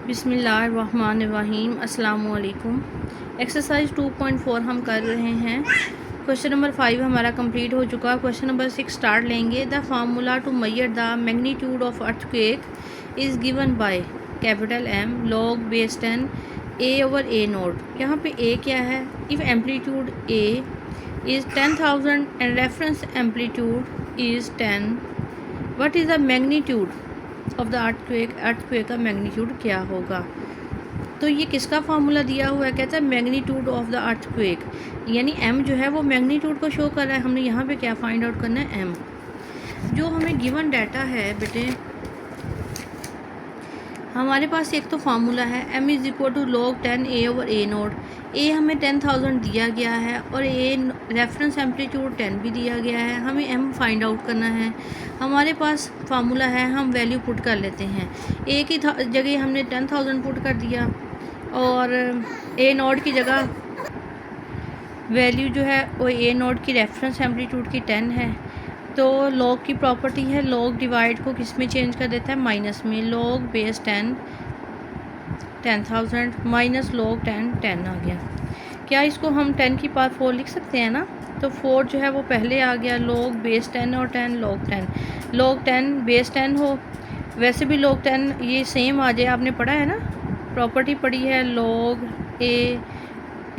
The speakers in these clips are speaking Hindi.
बिस्मिल्लाहिर्रहमानिर्रहीम। अस्सलामु अलैकुम। एक्सरसाइज 2.4 हम कर रहे हैं। क्वेश्चन नंबर 5 हमारा कंप्लीट हो चुका है। क्वेश्चन नंबर 6 स्टार्ट लेंगे। The formula to measure the magnitude of earthquake is given by capital M log base 10 A/A0। यहाँ पे A क्या है? If amplitude A is 10,000 and reference amplitude is 10, what is the magnitude of the earthquake का मैग्नीट्यूड क्या होगा? तो ये किसका फार्मूला दिया हुआ है? कहता है मैग्नीट्यूड ऑफ द अर्थक्वेक, यानी m जो है वो मैग्नीट्यूड को शो कर रहा है। हमने यहाँ पे क्या फाइंड आउट करना है? m। जो हमें गिवन डाटा है बेटे, हमारे पास एक तो फार्मूला है m is equal to log 10 A/A0। A हमें 10,000 दिया गया है और A रेफरेंस एम्पलीट्यूड 10 भी दिया गया है। हमें m फाइंड आउट करना है। हमारे पास फार्मूला है, हम वैल्यू पुट कर लेते हैं। A की जगह हमने 10,000 पुट कर दिया और A0 की जगह वैल्यू जो है वो A0 की रेफरेंस एम्पलीट्यूड की 10 है। तो लॉग की प्रॉपर्टी है, लॉग डिवाइड को किस में चेंज कर देता है? माइनस में। लॉग बेस 10 10,000 माइनस लॉग 10 आ गया। क्या इसको हम 10 की पावर 4 लिख सकते हैं ना? तो 4 जो है वो पहले आ गया। लॉग बेस 10 और 10 लॉग 10। लॉग 10 बेस 10 हो, वैसे भी लॉग 10 ये सेम आ जाए। आपने पढ़ा है ना, प्रॉपर्टी पढ़ी है, log A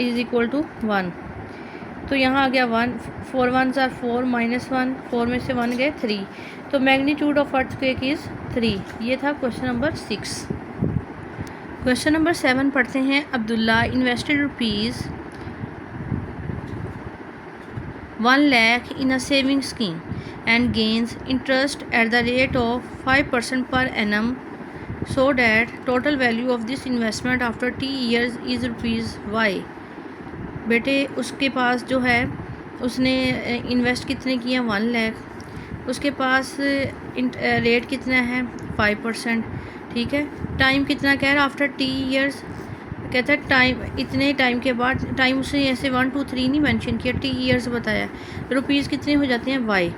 is equal to 1। तो यहाँ आ गया 1, 4 1s are 4 माइनस 1, 4 में से 1 गए 3। तो मैग्नीट्यूड ऑफ अर्थक्वेक इज़ 3। ये था क्वेश्चन नंबर 6। क्वेश्चन नंबर 7 पढ़ते हैं। Abdullah invested rupees 1 lakh in a saving scheme and gains interest at the rate of 5% per annum, so that total value of this investment after T years is rupees Y। बेटे उसके पास जो है, उसने इन्वेस्ट कितने किए? 1 लाख। उसके पास रेट कितना है? 5%। ठीक है। टाइम कितना कह रहा है? After T years। कहता है टाइम इतने टाइम के बाद, टाइम उसने ऐसे 1 2 3 नहीं मेंशन किया, T years बताया। रुपीज़ कितने हो जाते हैं? Y।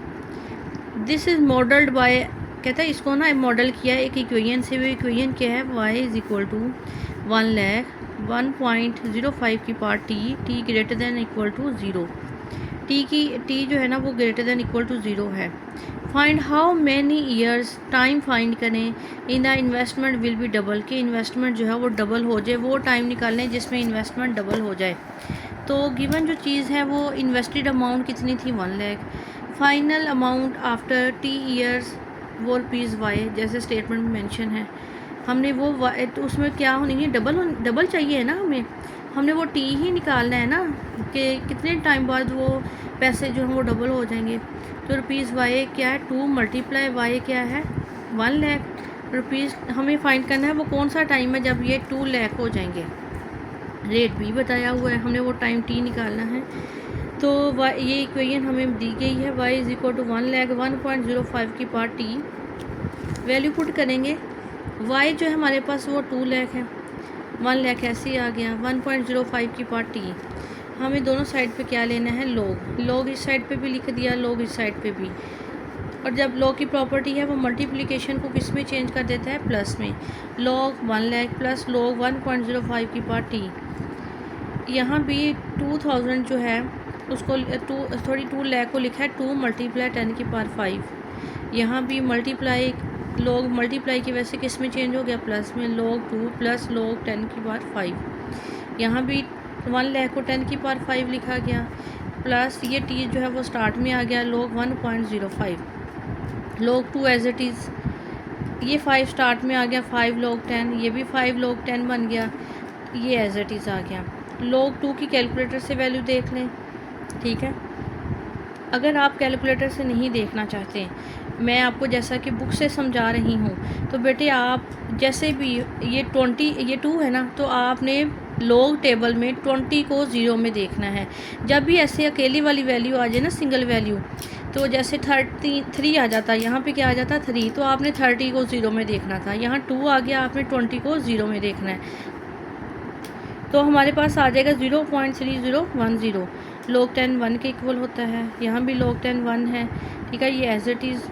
This is modelled by, कहता है इसको ना मॉडल किया है एक इक्वेशन से। वो इक्वेशन क्या है? Y is equal to 1 lakh 1.05 की power T greater than equal to 0। T जो है ना वो ग्रेटर दैन इक्वल टू 0 है। Find how many years, time find करें in the investment will be double, कि इन्वेस्टमेंट जो है वो डबल हो जाए। वो टाइम निकालें जिसमें इन्वेस्टमेंट डबल हो जाए। तो गिवन जो चीज़ है वो इन्वेस्टेड अमाउंट कितनी थी? 1 lakh. Final amount after T years वो रुपीज़ Y, जैसे स्टेटमेंट में मेंशन है। हमने वो तो उसमें क्या होनी है? डबल चाहिए है ना हमें। हमने वो T ही निकालना है ना, कि कितने टाइम बाद वो पैसे जो हैं वो डबल हो जाएंगे। तो रुपीज़ Y क्या है? 2 मल्टीप्लाई Y क्या है? 1 लाख। रुपीज़ हमें फाइंड करना है वो कौन सा टाइम है जब ये 2 लाख हो जाएंगे। रेट भी बताया हुआ है, हमने वो टाइम T निकालना है। तो ये इक्वेशन हमें दी गई है। Y is equal to 1 lakh 1.05 की पावर T। वैल्यू पुट करेंगे। Y जो है हमारे पास वो 2 लाख है, 1 लाख ऐसे ही आ गया। 1.05 की पावर T। हमें दोनों साइड पे क्या लेना है? लॉग इस साइड पे भी लिख दिया, लॉग इस साइड पे भी। और जब लॉग की प्रॉपर्टी है वो मल्टीप्लिकेशन को किस में चेंज कर देता है? प्लस में। लॉग 1 लाख प्लस लॉग 1.05 की पावर T। यहाँ भी 2000 जो है उसको 2 लाख को लिखा है 2 मल्टीप्लाई 10 की पावर 5। यहाँ भी मल्टीप्लाई, लॉग मल्टीप्लाई की वजह से किस में चेंज हो गया? प्लस में। लॉग 2 प्लस लॉग 10 की पावर 5। यहाँ भी 1 लाख को 10 की पावर 5 लिखा गया, प्लस ये T जो है वो स्टार्ट में आ गया, log 1.05। Log 2 as it is, ये 5 स्टार्ट में आ गया, 5 लॉग 10, ये भी 5 लॉग 10 बन गया, ये एज इट इज़ आ गया। लॉग 2 की कैलकुलेटर से वैल्यू देख लें। ठीक है। अगर आप कैलकुलेटर से नहीं देखना चाहते, मैं आपको जैसा कि बुक से समझा रही हूँ, तो बेटे आप जैसे भी ये 2 है ना, तो आपने लॉग टेबल में 20 को 0 में देखना है। जब भी ऐसे अकेली वाली वैल्यू आ जाए ना, सिंगल वैल्यू, तो जैसे 33 आ जाता, यहाँ पे क्या आ जाता? 3, तो आपने 30 को 0 में देखना था। यहाँ 2 आ गया, आपने 20 को 0 में देखना है। तो हमारे पास आ जाएगा 0.3010। लॉग 10 1 के इक्वल होता है। यहाँ भी लॉग 10 1 है। ठीक है, ये एज इट इज़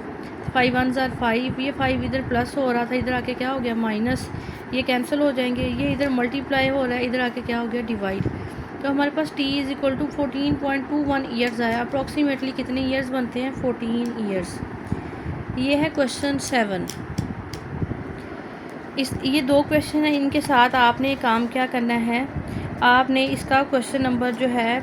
5 1 आर 5, ये 5 इधर प्लस हो रहा था, इधर आके क्या हो गया माइनस, ये कैंसिल हो जाएंगे, ये इधर मल्टीप्लाई हो रहा है, इधर आके क्या हो गया डिवाइड। तो हमारे पास t is equal to 14.21 years आया। अप्रॉक्सीमेटली कितने ईयर्स बनते हैं, 14 ईयर्स। ये है क्वेश्चन 7। ये 2 क्वेश्चन है, इनके साथ आपने काम क्या करना है, आपने इसका क्वेश्चन नंबर जो है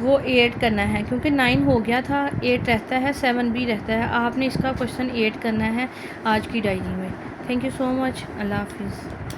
वो 8 करना है, क्योंकि 9 हो गया था, 8 रहता है, 7 भी रहता है। आपने इसका क्वेश्चन 8 करना है आज की डायरी में। Thank you so much. Allah हाफिज़।